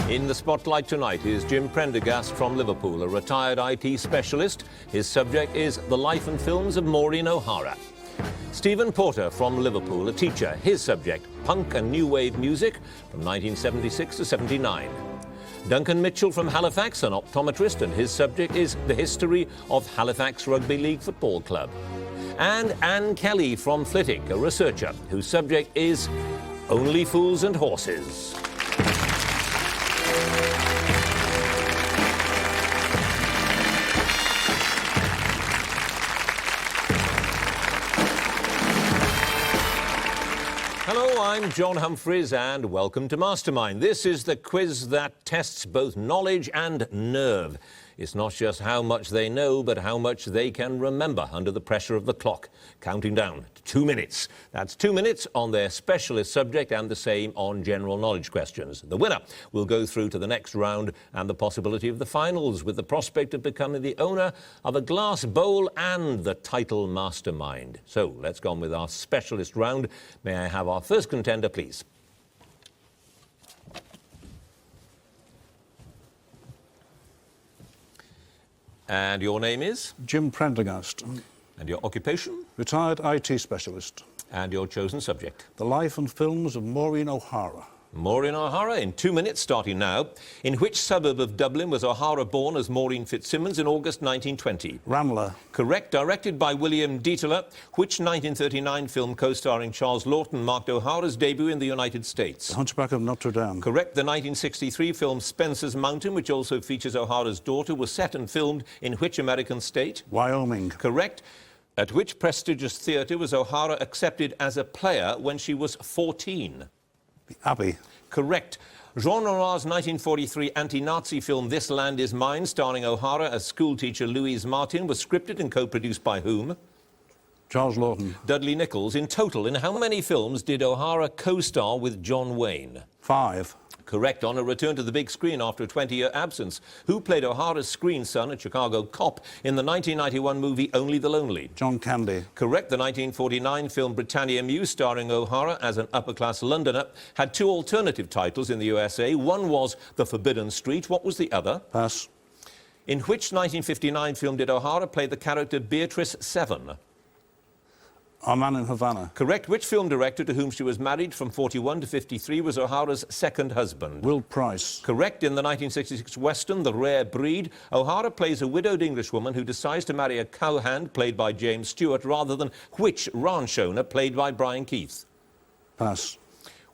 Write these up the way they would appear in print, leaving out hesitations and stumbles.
In the spotlight tonight is Jim Prendergast from Liverpool, a retired IT specialist. His subject is the life and films of Maureen O'Hara. Stephen Porter from Liverpool, a teacher. His subject, punk and new wave music from 1976 to 79. Duncan Mitchell from Halifax, an optometrist, and his subject is the history of Halifax Rugby League Football Club. And Anne Kelly from Flitwick, a researcher, whose subject is Only Fools and Horses. Hello, I'm John Humphreys and welcome to Mastermind. This is the quiz that tests both knowledge and nerve. It's not just how much they know, but how much they can remember under the pressure of the clock. Counting down to 2 minutes. That's 2 minutes on their specialist subject and the same on general knowledge questions. The winner will go through to the next round and the possibility of the finals with the prospect of becoming the owner of a glass bowl and the title Mastermind. So let's go on with our specialist round. May I have our first contender, please? And your name is? Jim Prendergast. And your occupation? Retired IT specialist. And your chosen subject? The life and films of Maureen O'Hara. Maureen O'Hara, in 2 minutes, starting now. In which suburb of Dublin was O'Hara born as Maureen Fitzsimmons in August 1920? Ranelagh. Correct. Directed by William Dietler, which 1939 film co-starring Charles Laughton marked O'Hara's debut in the United States? The Hunchback of Notre Dame. Correct. The 1963 film Spencer's Mountain, which also features O'Hara's daughter, was set and filmed in which American state? Wyoming. Correct. At which prestigious theatre was O'Hara accepted as a player when she was 14? The Abbey. Correct. Jean Renoir's 1943 anti-Nazi film This Land Is Mine, starring O'Hara as schoolteacher Louise Martin, was scripted and co-produced by whom? Charles Laughton. Dudley Nichols. In total, in how many films did O'Hara co-star with John Wayne? 5. Correct. On a return to the big screen after a 20-year absence, who played O'Hara's screen son, a Chicago cop, in the 1991 movie Only the Lonely? John Candy. Correct. The 1949 film Britannia Mews, starring O'Hara as an upper-class Londoner, had 2 alternative titles in the USA. One was The Forbidden Street. What was the other? Pass. In which 1959 film did O'Hara play the character Beatrice Seven? Our Man in Havana. Correct. Which film director to whom she was married from 41 to 53 was O'Hara's second husband? Will Price. Correct. In the 1966 Western, The Rare Breed, O'Hara plays a widowed Englishwoman who decides to marry a cowhand, played by James Stewart, rather than which ranch owner, played by Brian Keith? Pass.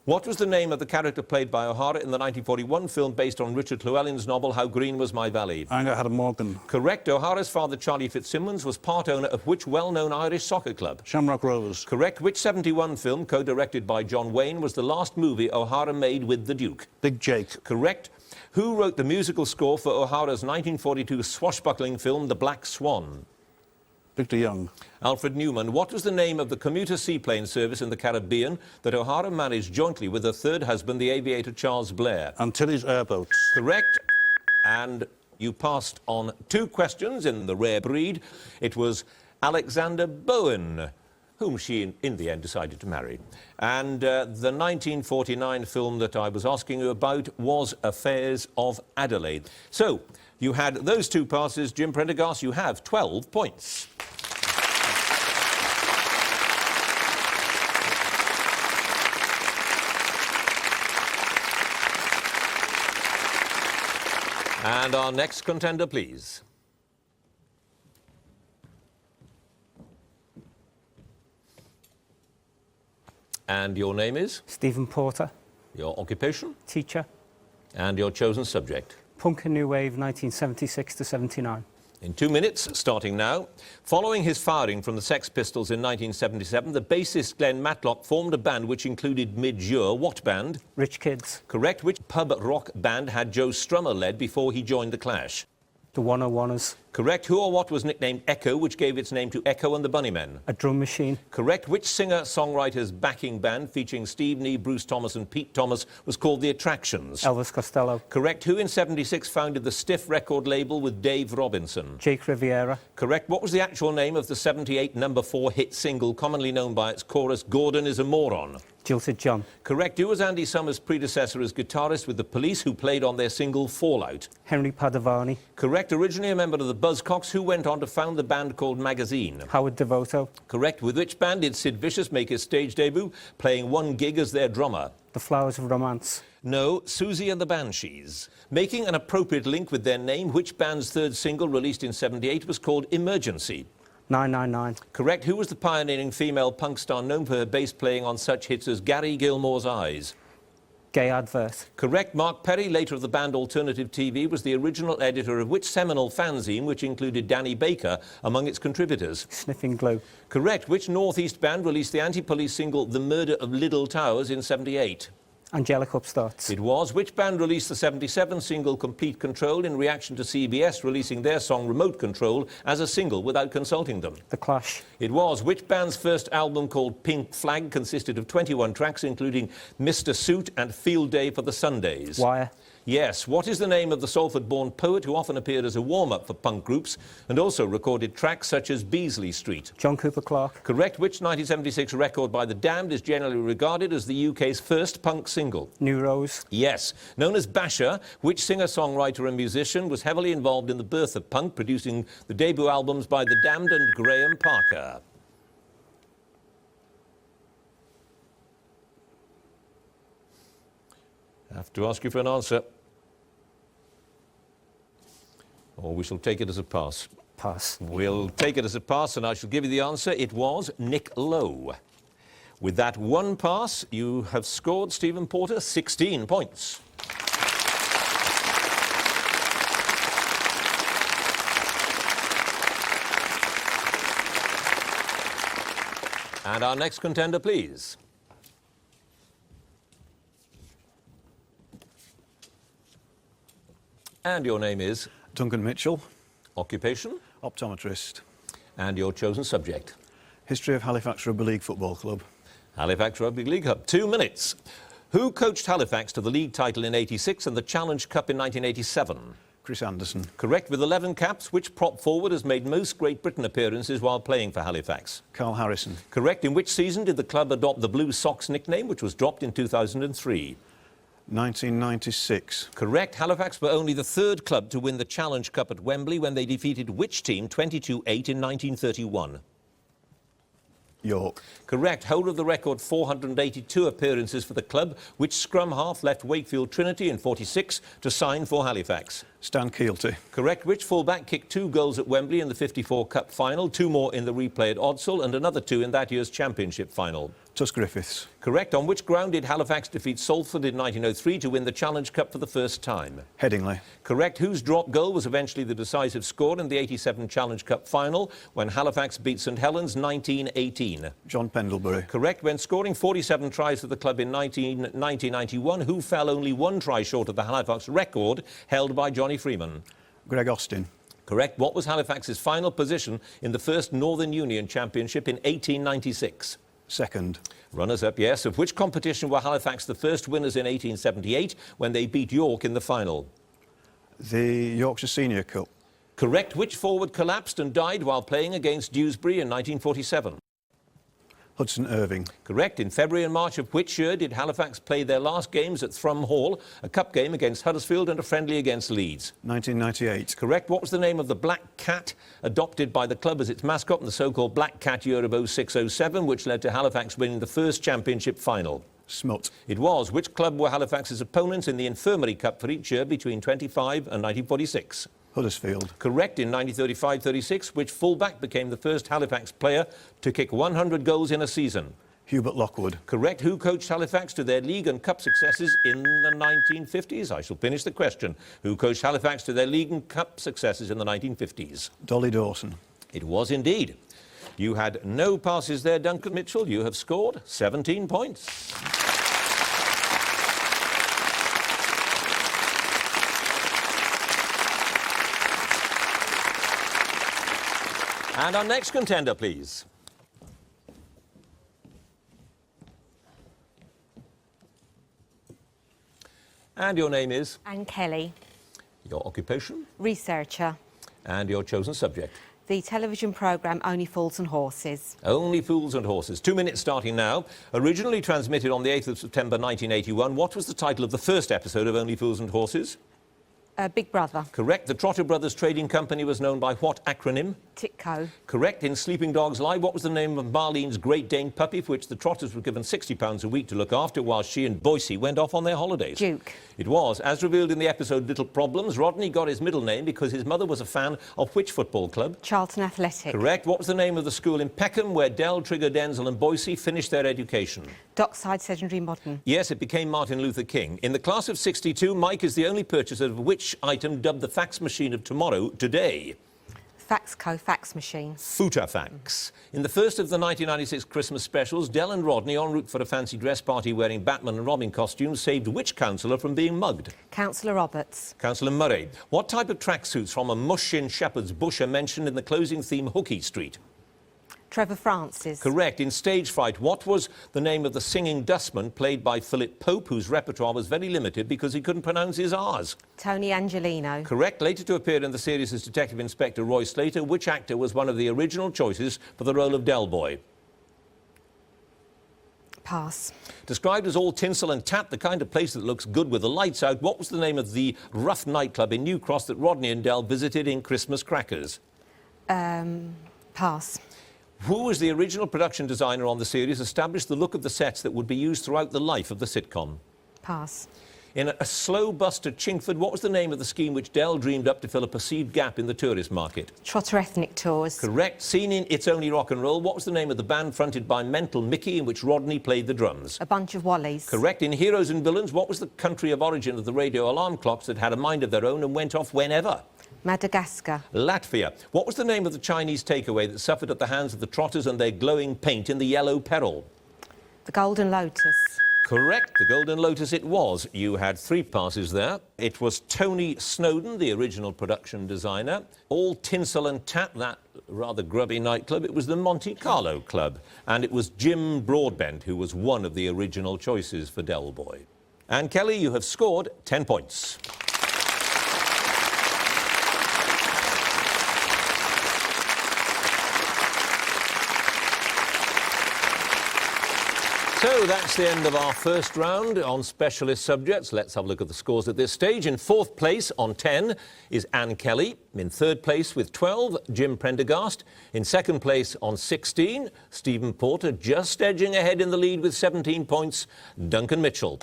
What was the name of the character played by O'Hara in the 1941 film based on Richard Llewellyn's novel How Green Was My Valley? Anger Morgan. Correct. O'Hara's father, Charlie Fitzsimmons, was part owner of which well-known Irish soccer club? Shamrock Rovers. Correct. Which 71 film, co-directed by John Wayne, was the last movie O'Hara made with the Duke? Big Jake. Correct. Who wrote the musical score for O'Hara's 1942 swashbuckling film The Black Swan? Victor Young. Alfred Newman. What was the name of the commuter seaplane service in the Caribbean that O'Hara managed jointly with her third husband, the aviator Charles Blair? Antilles Airboats. Correct. And you passed on 2 questions in The Rare Breed. It was Alexander Bowen, whom she, in the end, decided to marry. And the 1949 film that I was asking you about was Affairs of Adelaide. So, you had those 2 passes. Jim Prendergast, you have 12 points. And our next contender, please. And your name is? Stephen Porter. Your occupation? Teacher. And your chosen subject? Punk and New Wave, 1976 to 79. In 2 minutes, starting now. Following his firing from the Sex Pistols in 1977, the bassist Glenn Matlock formed a band which included Midge Ure. What band? Rich Kids. Correct. Which pub rock band had Joe Strummer led before he joined The Clash? The 101ers. Correct. Who or what was nicknamed Echo, which gave its name to Echo and the Bunnymen? A drum machine. Correct. Which singer-songwriter's backing band featuring Steve Nee, Bruce Thomas and Pete Thomas was called The Attractions? Elvis Costello. Correct. Who in 76 founded the Stiff record label with Dave Robinson? Jake Riviera. Correct. What was the actual name of the 78 number 4 hit single commonly known by its chorus, Gordon is a Moron? Jilted John. Correct. Who was Andy Summers' predecessor as guitarist with the Police, who played on their single Fallout? Henry Padovani. Correct. Originally a member of the Buzzcocks, who went on to found the band called Magazine? Howard Devoto. Correct. With which band did Sid Vicious make his stage debut, playing one gig as their drummer? The Flowers of Romance. No, Susie and the Banshees. Making an appropriate link with their name, which band's third single, released in 78, was called Emergency? 999. Correct. Who was the pioneering female punk star known for her bass playing on such hits as Gary Gilmore's Eyes? Gay Advert. Correct. Mark Perry, later of the band Alternative TV, was the original editor of which seminal fanzine, which included Danny Baker among its contributors? Sniffing Glue. Correct. Which Northeast band released the anti-police single The Murder of Little Towers in 78? Angelic Upstarts. It was. Which band released the 77 single Complete Control in reaction to CBS releasing their song Remote Control as a single without consulting them? The Clash. It was. Which band's first album, called Pink Flag, consisted of 21 tracks, including Mr. Suit and Field Day for the Sundays? Wire. Yes. What is the name of the Salford-born poet who often appeared as a warm-up for punk groups and also recorded tracks such as Beasley Street? John Cooper Clarke. Correct. Which 1976 record by The Damned is generally regarded as the UK's first punk single? New Rose. Yes. Known as Basher, which singer-songwriter and musician was heavily involved in the birth of punk, producing the debut albums by The Damned and Graham Parker? I have to ask you for an answer. Or we shall take it as a pass. Pass. We'll take it as a pass, and I shall give you the answer. It was Nick Lowe. With that one pass, you have scored, Stephen Porter, 16 points. And our next contender, please. And your name is? Duncan Mitchell, Occupation? optometrist. And your chosen subject? History of Halifax Rugby League Football Club. Halifax Rugby League Cup. 2 minutes. Who coached Halifax to the league title in 86 and the Challenge Cup in 1987? Chris Anderson. Correct. With 11 caps, which prop forward has made most Great Britain appearances while playing for Halifax? Carl Harrison. Correct. In which season did the club adopt the Blue Sox nickname, which was dropped in 2003? 1996. Correct. Halifax were only the third club to win the Challenge Cup at Wembley when they defeated which team 22-8 in 1931? York. Correct. Holder of the record 482 appearances for the club, which scrum half left Wakefield Trinity in 46 to sign for Halifax? Stan Keelty. Correct. Which fullback kicked 2 goals at Wembley in the 54 Cup final, 2 more in the replay at Odsal and another 2 in that year's Championship final? Tuss Griffiths. Correct. On which ground did Halifax defeat Salford in 1903 to win the Challenge Cup for the first time? Headingley. Correct. Whose drop goal was eventually the decisive score in the 87 Challenge Cup final when Halifax beat St Helens 19-18? John Pendlebury. Correct. When scoring 47 tries for the club in 1990-91, who fell only 1 try short of the Halifax record held by Johnny Freeman? Greg Austin. Correct. What was Halifax's final position in the first Northern Union Championship in 1896? Second. Runners-up, yes. Of which competition were Halifax the first winners in 1878 when they beat York in the final? The Yorkshire Senior Cup. Correct. Which forward collapsed and died while playing against Dewsbury in 1947? Hudson Irving. Correct. In February and March of which year did Halifax play their last games at Thrum Hall, a cup game against Huddersfield and a friendly against Leeds? 1998. Correct. What was the name of the black cat adopted by the club as its mascot in the so-called Black Cat year of 06-07, which led to Halifax winning the first championship final? Smut. It was. Which club were Halifax's opponents in the Infirmary Cup for each year between 25 and 1946? Huddersfield. Correct. In 1935-36, which fullback became the first Halifax player to kick 100 goals in a season? Hubert Lockwood. Correct. Who coached Halifax to their league and cup successes in the 1950s? I shall finish the question. Who coached Halifax to their league and cup successes in the 1950s? Dolly Dawson. It was indeed. You had no passes there, Duncan Mitchell. You have scored 17 points. And our next contender, please. And your name is? Anne Kelly. Your occupation? Researcher. And your chosen subject? The television programme Only Fools and Horses. Only Fools and Horses. 2 minutes starting now. Originally transmitted on the 8th of September 1981, what was the title of the first episode of Only Fools and Horses? Big Brother. Correct. The Trotter Brothers Trading Company was known by what acronym? Titco. Correct. In Sleeping Dogs Live, what was the name of Marlene's Great Dane puppy for which the Trotters were given £60 a week to look after while she and Boycie went off on their holidays? Duke. It was. As revealed in the episode Little Problems, Rodney got his middle name because his mother was a fan of which football club? Charlton Athletic. Correct. What was the name of the school in Peckham where Dell, Trigger, Denzel and Boycie finished their education? Dockside Secondary Modern. Yes, it became Martin Luther King. In the class of 62, Mike is the only purchaser of which item dubbed the fax machine of tomorrow today? Faxco fax machine. Footafax. In the first of the 1996 Christmas specials, Dell and Rodney, en route for a fancy dress party wearing Batman and Robin costumes, saved which councillor from being mugged? Councillor Roberts. Councillor Murray. What type of tracksuits from a mush in Shepherd's Bush are mentioned in the closing theme Hooky Street? Trevor Francis. Correct. In Stage Fright, what was the name of the singing dustman played by Philip Pope, whose repertoire was very limited because he couldn't pronounce his R's? Tony Angelino. Correct. Later to appear in the series as Detective Inspector Roy Slater, which actor was one of the original choices for the role of Del Boy? Pass. Described as all tinsel and tat, the kind of place that looks good with the lights out, what was the name of the rough nightclub in New Cross that Rodney and Del visited in Christmas Crackers? Pass. Who was the original production designer on the series, established the look of the sets that would be used throughout the life of the sitcom? Pass. In a slow bust at Chingford, what was the name of the scheme which Dell dreamed up to fill a perceived gap in the tourist market? Trotter Ethnic Tours. Correct. Seen in It's Only Rock and Roll, what was the name of the band fronted by Mental Mickey in which Rodney played the drums? A Bunch of Wallies. Correct. In Heroes and Villains, what was the country of origin of the radio alarm clocks that had a mind of their own and went off whenever? Madagascar. Latvia. What was the name of the Chinese takeaway that suffered at the hands of the Trotters and their glowing paint in the Yellow Peril? The Golden Lotus. Correct. The Golden Lotus it was. You had 3 passes there. It was Tony Snowden, the original production designer. All tinsel and tat, that rather grubby nightclub. It was the Monte Carlo Club. And it was Jim Broadbent who was one of the original choices for Del Boy. And Kelly, you have scored 10 points. So that's the end of our first round on specialist subjects. Let's have a look at the scores at this stage. In 4th place on 10 is Anne Kelly. In 3rd place with 12, Jim Prendergast. In 2nd place on 16, Stephen Porter. Just edging ahead in the lead with 17 points, Duncan Mitchell.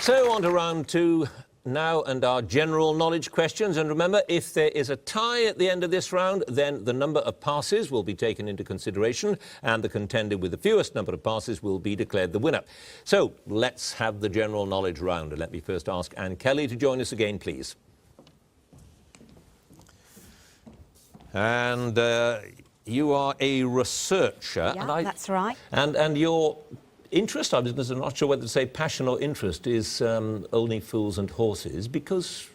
So on to round 2 now and our general knowledge questions. And remember, if there is a tie at the end of this round, then the number of passes will be taken into consideration and the contender with the fewest number of passes will be declared the winner. So let's have the general knowledge round. And let me first ask Anne Kelly to join us again, please. And you are a researcher. Yeah, that's right. And your interest, I was not sure whether to say passion or interest, is Only Fools and Horses, because...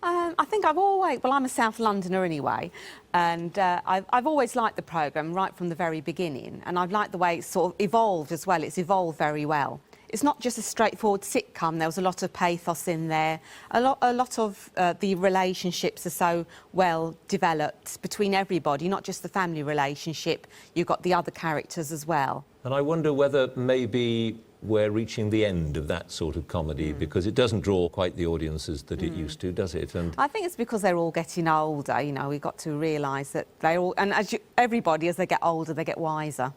I think I've always... Well, I'm a South Londoner anyway, and I've always liked the programme right from the very beginning, and I've liked the way it's sort of evolved as well. It's evolved very well. It's not just a straightforward sitcom. There was a lot of pathos in there. A lot of the relationships are so well developed between everybody, not just the family relationship. You've got the other characters as well. And I wonder whether maybe we're reaching the end of that sort of comedy, because it doesn't draw quite the audiences that it used to, does it? And I think it's because they're all getting older. You know, we've got to realise that they all... And everybody, as they get older, they get wiser.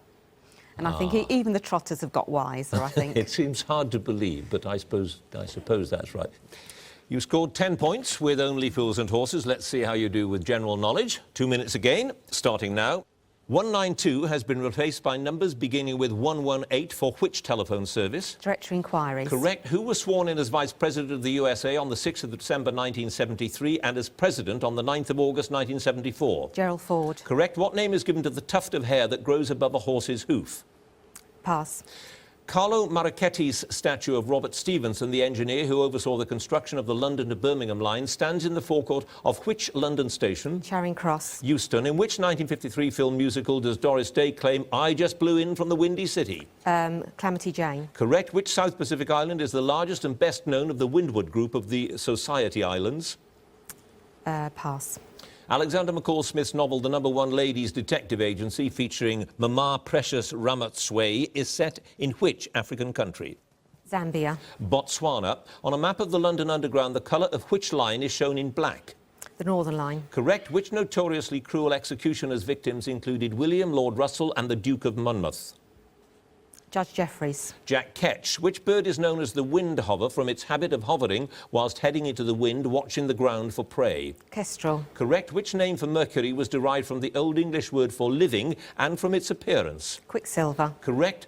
And I think even the Trotters have got wiser, I think. It seems hard to believe, but I suppose that's right. You scored 10 points with Only Fools and Horses. Let's see how you do with general knowledge. 2 minutes again, starting now. 192 has been replaced by numbers beginning with 118 for which telephone service? Director Inquiries. Correct. Who was sworn in as Vice President of the USA on the 6th of December 1973 and as President on the 9th of August 1974? Gerald Ford. Correct. What name is given to the tuft of hair that grows above a horse's hoof? Pass. Carlo Marichetti's statue of Robert Stephenson, the engineer who oversaw the construction of the London to Birmingham line, stands in the forecourt of which London station? Charing Cross. Euston. In which 1953 film musical does Doris Day claim, "I just blew in from the Windy City"? Calamity Jane. Correct. Which South Pacific island is the largest and best known of the Windward group of the Society Islands? Pass. Alexander McCall Smith's novel The #1 Ladies Detective Agency, featuring Mama Precious Ramotswe, is set in which African country? Zambia. Botswana. On a map of the London Underground, the colour of which line is shown in black? The Northern Line. Correct. Which notoriously cruel executioners' victims included William Lord Russell and the Duke of Monmouth? Judge Jeffreys. Jack Ketch. Which bird is known as the wind hover from its habit of hovering whilst heading into the wind, watching the ground for prey? Kestrel. Correct. Which name for Mercury was derived from the Old English word for living and from its appearance? Quicksilver. Correct.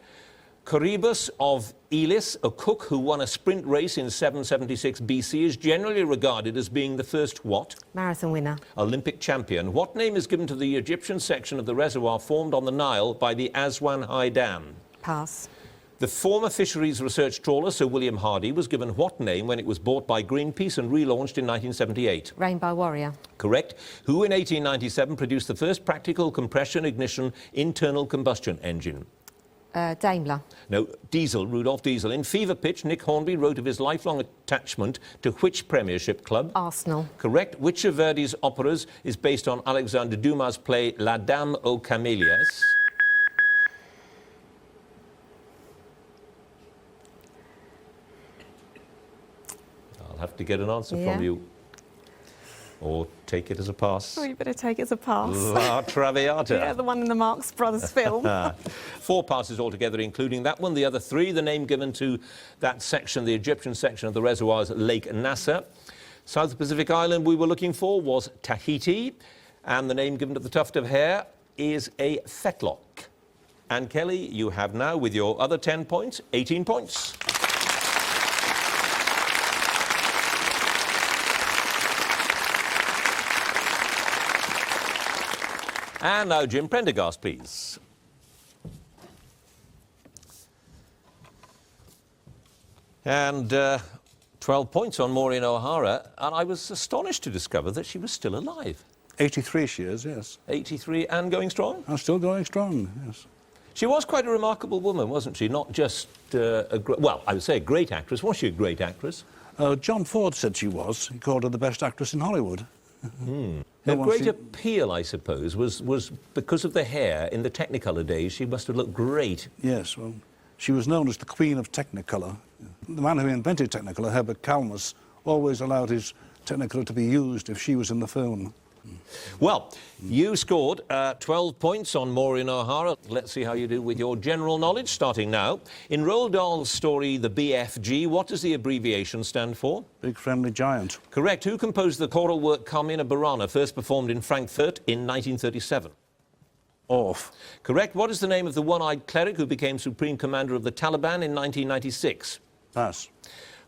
Corybus of Elis, a cook who won a sprint race in 776 BC, is generally regarded as being the first what? Marathon winner. Olympic champion. What name is given to the Egyptian section of the reservoir formed on the Nile by the Aswan High Dam? Pass. The former fisheries research trawler Sir William Hardy was given what name when it was bought by Greenpeace and relaunched in 1978? Rainbow Warrior. Correct. Who in 1897 produced the first practical compression ignition internal combustion engine? Daimler. No, Diesel, Rudolph Diesel. In Fever Pitch, Nick Hornby wrote of his lifelong attachment to which Premiership club? Arsenal. Correct. Which of Verdi's operas is based on Alexandre Dumas' play La Dame aux Camélias? I'll have to get an answer from you. Or take it as a pass. Oh, you better take it as a pass. La Traviata. Yeah, the one in the Marx Brothers film. 4 passes altogether, including that one. The other 3, the name given to that section, the Egyptian section of the reservoirs, Lake Nasser. South Pacific island we were looking for was Tahiti, and the name given to the tuft of hair is a fetlock. And Kelly, you have now, with your other 10 points, 18 points. And now, Jim Prendergast, please. And 12 points on Maureen O'Hara, and I was astonished to discover that she was still alive. 83 she is, yes. 83 and going strong? I'm still going strong, yes. She was quite a remarkable woman, wasn't she? Not just well, I would say a great actress. Was she a great actress? John Ford said she was. He called her the best actress in Hollywood. Her great appeal, I suppose, was because of the hair. In the Technicolor days, she must have looked great. Yes, well, she was known as the Queen of Technicolor. The man who invented Technicolor, Herbert Kalmus, always allowed his Technicolor to be used if she was in the film. Well, you scored 12 points on Maureen O'Hara. Let's see how you do with your general knowledge, starting now. In Roald Dahl's story, The BFG, what does the abbreviation stand for? Big Friendly Giant. Correct. Who composed the choral work Carmina Burana, first performed in Frankfurt in 1937? Off. Correct. What is the name of the one-eyed cleric who became supreme commander of the Taliban in 1996? Pass.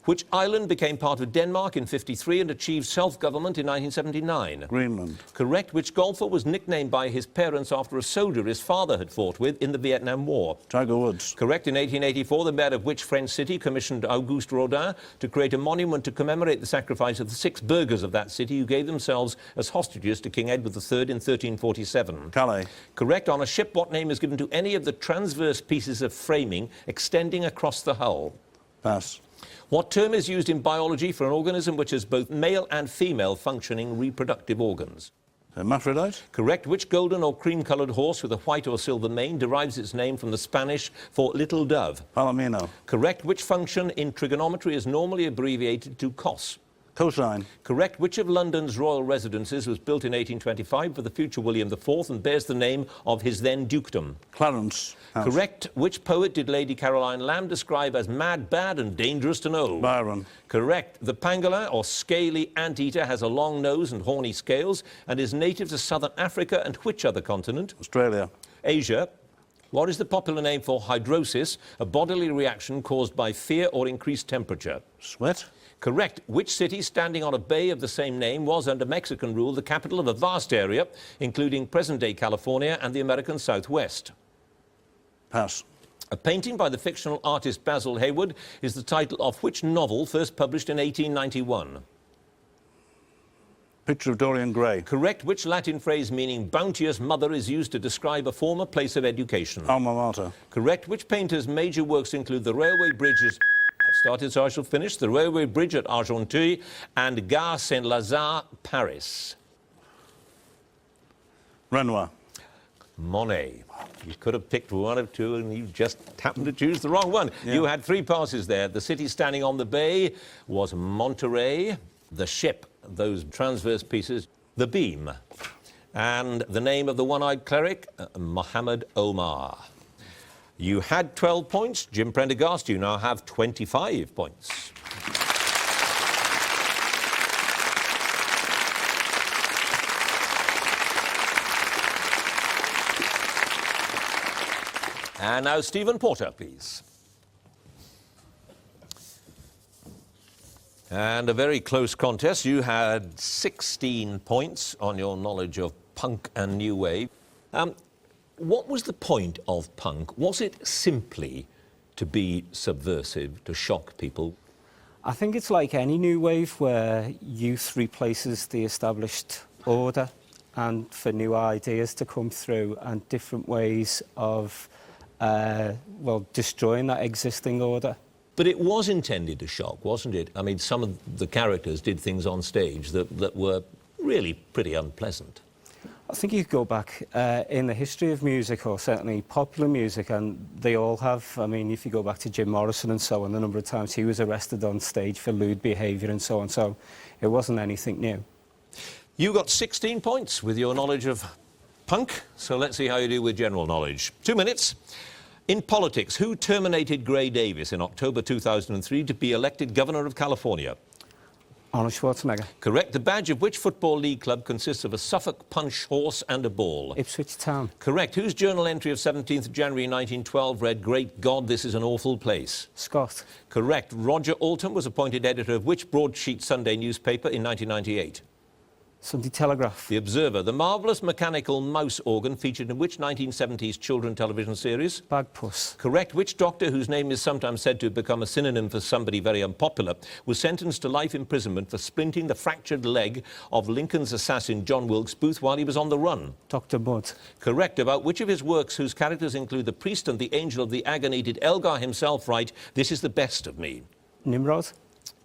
Which island became part of Denmark in 1953 and achieved self-government in 1979? Greenland. Correct. Which golfer was nicknamed by his parents after a soldier his father had fought with in the Vietnam War? Tiger Woods. Correct. In 1884, the mayor of which French city commissioned Auguste Rodin to create a monument to commemorate the sacrifice of the 6 burghers of that city who gave themselves as hostages to King Edward III in 1347? Calais. Correct. On a ship, what name is given to any of the transverse pieces of framing extending across the hull? Pass. What term is used in biology for an organism which has both male and female functioning reproductive organs? Hermaphrodite. Correct. Which golden or cream-coloured horse with a white or silver mane derives its name from the Spanish for little dove? Palomino. Correct. Which function in trigonometry is normally abbreviated to cos? Cosine. Correct. Which of London's royal residences was built in 1825 for the future William IV and bears the name of his then dukedom? Clarence House. Correct. Which poet did Lady Caroline Lamb describe as mad, bad and dangerous to know? Byron. Correct. The pangolin, or scaly anteater, has a long nose and horny scales and is native to southern Africa and which other continent? Australia. Asia. What is the popular name for hydrosis, a bodily reaction caused by fear or increased temperature? Sweat. Correct. Which city standing on a bay of the same name was, under Mexican rule, the capital of a vast area, including present-day California and the American Southwest? Pass. A painting by the fictional artist Basil Hayward is the title of which novel first published in 1891? Picture of Dorian Gray. Correct. Which Latin phrase meaning bounteous mother is used to describe a former place of education? Alma mater. Correct. Which painter's major works include the railway bridges... I've started, so I shall finish. The railway bridge at Argenteuil and Gare Saint-Lazare, Paris. Renoir. Monet. You could have picked one of two and you just happened to choose the wrong one. Yeah. You had 3 passes there. The city standing on the bay was Monterey. The ship, those transverse pieces, the beam. And the name of the one-eyed cleric, Muhammad Omar. You had 12 points. Jim Prendergast, you now have 25 points. And now Stephen Porter, please. And a very close contest. You had 16 points on your knowledge of punk and new wave. What was the point of punk? Was it simply to be subversive, to shock people? I think it's like any new wave where youth replaces the established order, and for new ideas to come through and different ways of, well, destroying that existing order. But it was intended to shock, wasn't it? I mean, some of the characters did things on stage that were really pretty unpleasant. I think you could go back in the history of music, or certainly popular music, and they all have. I mean, if you go back to Jim Morrison and so on, the number of times he was arrested on stage for lewd behaviour and so on, so it wasn't anything new. You got 16 points with your knowledge of punk, so let's see how you do with general knowledge. 2 minutes. In politics, who terminated Gray Davis in October 2003 to be elected Governor of California? Arnold Schwarzenegger. Correct. The badge of which Football League club consists of a Suffolk punch horse and a ball? Ipswich Town. Correct. Whose journal entry of 17th January 1912 read, "Great God, this is an awful place"? Scott. Correct. Roger Alton was appointed editor of which broadsheet Sunday newspaper in 1998? Sunday Telegraph. The Observer. The marvellous mechanical mouse organ featured in which 1970s children television series? Bagpuss. Correct. Which doctor, whose name is sometimes said to have become a synonym for somebody very unpopular, was sentenced to life imprisonment for splinting the fractured leg of Lincoln's assassin John Wilkes Booth while he was on the run? Dr. Mudd. Correct. About which of his works, whose characters include the priest and the angel of the agony, did Elgar himself write, "This is the best of me"? Nimrod.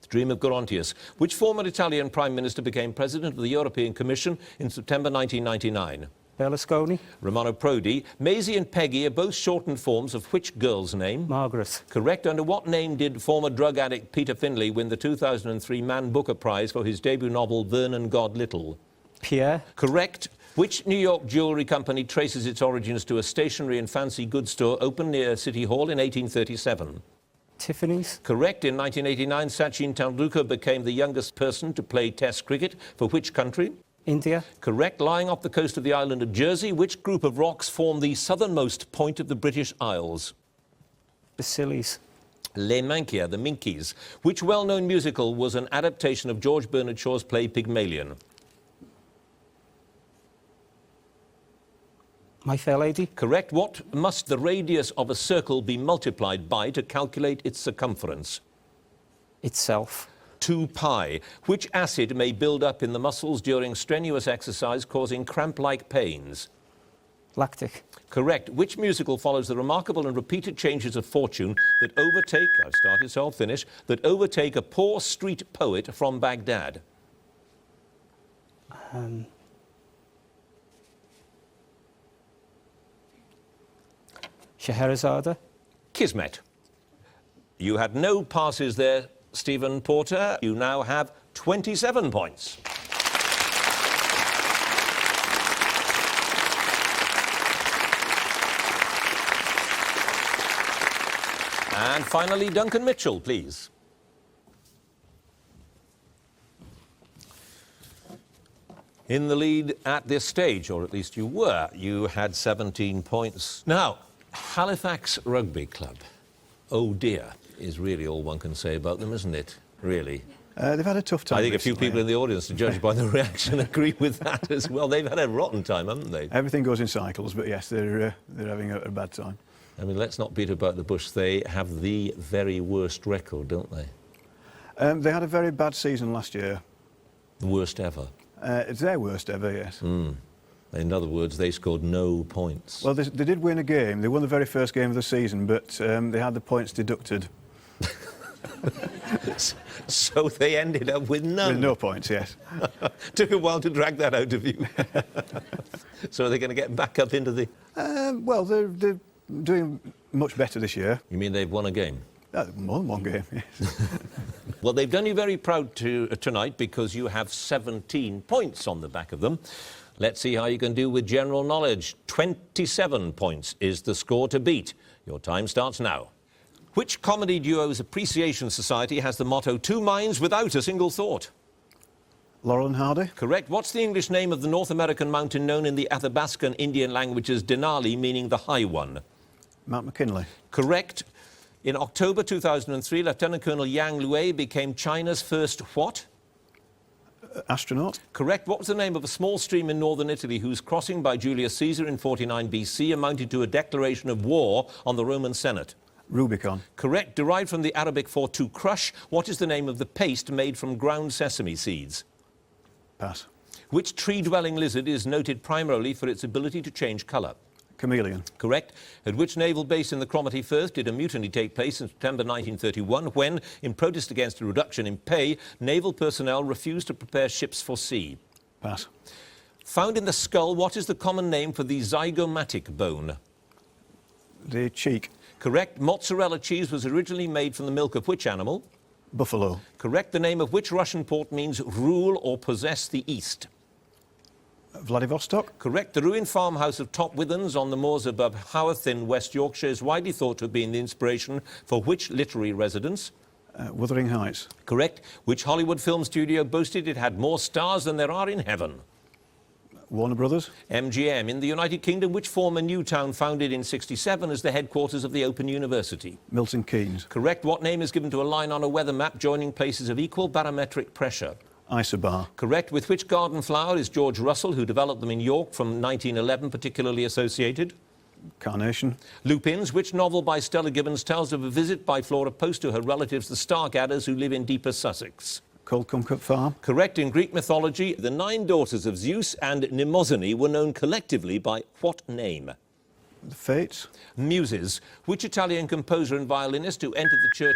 Dream of Gerontius. Which former Italian Prime Minister became President of the European Commission in September 1999? Berlusconi. Romano Prodi. Maisie and Peggy are both shortened forms of which girl's name? Margaret. Correct. Under what name did former drug addict Peter Finlay win the 2003 Man Booker Prize for his debut novel Vernon God Little? Pierre. Correct. Which New York jewellery company traces its origins to a stationery and fancy goods store opened near City Hall in 1837? Tiffany's. Correct. In 1989, Sachin Tendulkar became the youngest person to play Test cricket. For which country? India. Correct. Lying off the coast of the island of Jersey, which group of rocks form the southernmost point of the British Isles? The Sillies. Les Minkies, the Minkies. Which well-known musical was an adaptation of George Bernard Shaw's play Pygmalion? My Fair Lady. Correct. What must the radius of a circle be multiplied by to calculate its circumference? Itself. 2 pi. Which acid may build up in the muscles during strenuous exercise, causing cramp-like pains? Lactic. Correct. Which musical follows the remarkable and repeated changes of fortune that overtake, I've started so I'll finish, that overtake a poor street poet from Baghdad? Scheherazade. Kismet. You had no passes there, Stephen Porter. You now have 27 points. And finally, Duncan Mitchell, please. In the lead at this stage, or at least you were. You had 17 points. Now, Halifax Rugby Club, oh dear, is really all one can say about them, isn't it? Really. They've had a tough time. I think a few recently. people in the audience, to judge by the reaction, agree with that as well. They've had a rotten time, haven't they? Everything goes in cycles, but yes, they're having a bad time. I mean, let's not beat about the bush. They have the very worst record, don't they? They had a very bad season last year. The worst ever. It's their worst ever, yes. In other words, they scored no points. Well, they did win a game. They won the very first game of the season, but they had the points deducted. So they ended up with none. With no points, yes. Took a while to drag that out of you. So are they going to get back up into the... Well, they're doing much better this year. You mean they've won a game? More than one game, yes. Well, they've done you very proud tonight because you have 17 points on the back of them. Let's see how you can do with general knowledge. 27 points is the score to beat. Your time starts now. Which comedy duo's appreciation society has the motto, 2 minds without a single thought? Laurel and Hardy. Correct. What's the English name of the North American mountain known in the Athabascan Indian language as Denali, meaning the high one? Mount McKinley. Correct. In October 2003, Lieutenant Colonel Yang Lue became China's first what? Astronaut. Correct. What was the name of a small stream in northern Italy whose crossing by Julius Caesar in 49 BC amounted to a declaration of war on the Roman Senate? Rubicon. Correct. Derived from the Arabic for to crush, what is the name of the paste made from ground sesame seeds? Pass. Which tree-dwelling lizard is noted primarily for its ability to change colour? Chameleon. Correct. At which naval base in the Cromarty Firth did a mutiny take place in September 1931 when, in protest against a reduction in pay, naval personnel refused to prepare ships for sea? Pass. Found in the skull, what is the common name for the zygomatic bone? The cheek. Correct. Mozzarella cheese was originally made from the milk of which animal? Buffalo. Correct. The name of which Russian port means rule or possess the East? Vladivostok. Correct. The ruined farmhouse of Top Withens on the moors above Haworth in West Yorkshire is widely thought to have been the inspiration for which literary residence? Wuthering Heights. Correct. Which Hollywood film studio boasted it had more stars than there are in heaven? Warner Brothers. MGM. In the United Kingdom, which former new town founded in 67 as the headquarters of the Open University? Milton Keynes. Correct. What name is given to a line on a weather map joining places of equal barometric pressure? Isobar. Correct. With which garden flower is George Russell, who developed them in York from 1911, particularly associated? Carnation. Lupins. Which novel by Stella Gibbons tells of a visit by Flora Post to her relatives, the Stargadders, who live in deeper Sussex? Cold Comfort Farm. Correct. In Greek mythology, the 9 daughters of Zeus and Mnemosyne were known collectively by what name? The Fates. Muses. Which Italian composer and violinist who entered the church...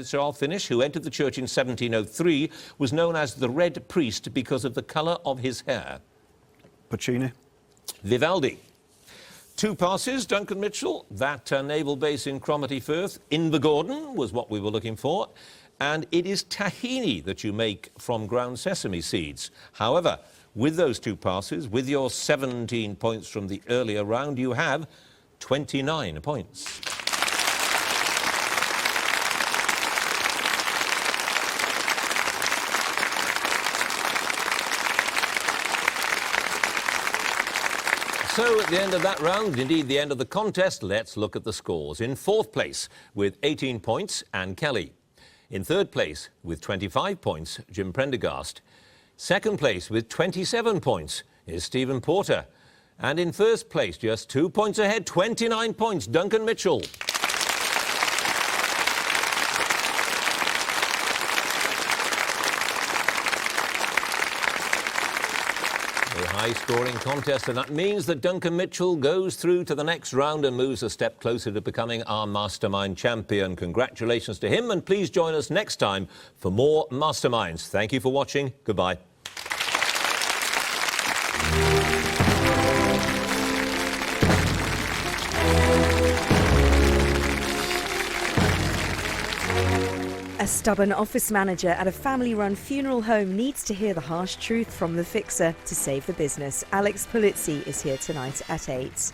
so I'll finish. Who entered the church in 1703 was known as the Red Priest because of the colour of his hair? Puccini. Vivaldi. 2 passes, Duncan Mitchell. That naval base in Cromarty Firth, Invergordon, was what we were looking for. And it is tahini that you make from ground sesame seeds. However, with those 2 passes, with your 17 points from the earlier round, you have 29 points. So at the end of that round, indeed the end of the contest, let's look at the scores. In 4th place with 18 points, Anne Kelly. In 3rd place with 25 points, Jim Prendergast. 2nd place with 27 points is Stephen Porter. And in 1st place, just 2 points ahead, 29 points, Duncan Mitchell. High-scoring contest, and that means that Duncan Mitchell goes through to the next round and moves a step closer to becoming our Mastermind champion. Congratulations to him, and please join us next time for more Masterminds. Thank you for watching. Goodbye. A stubborn office manager at a family-run funeral home needs to hear the harsh truth from the fixer to save the business. Alex Polizzi is here tonight at 8.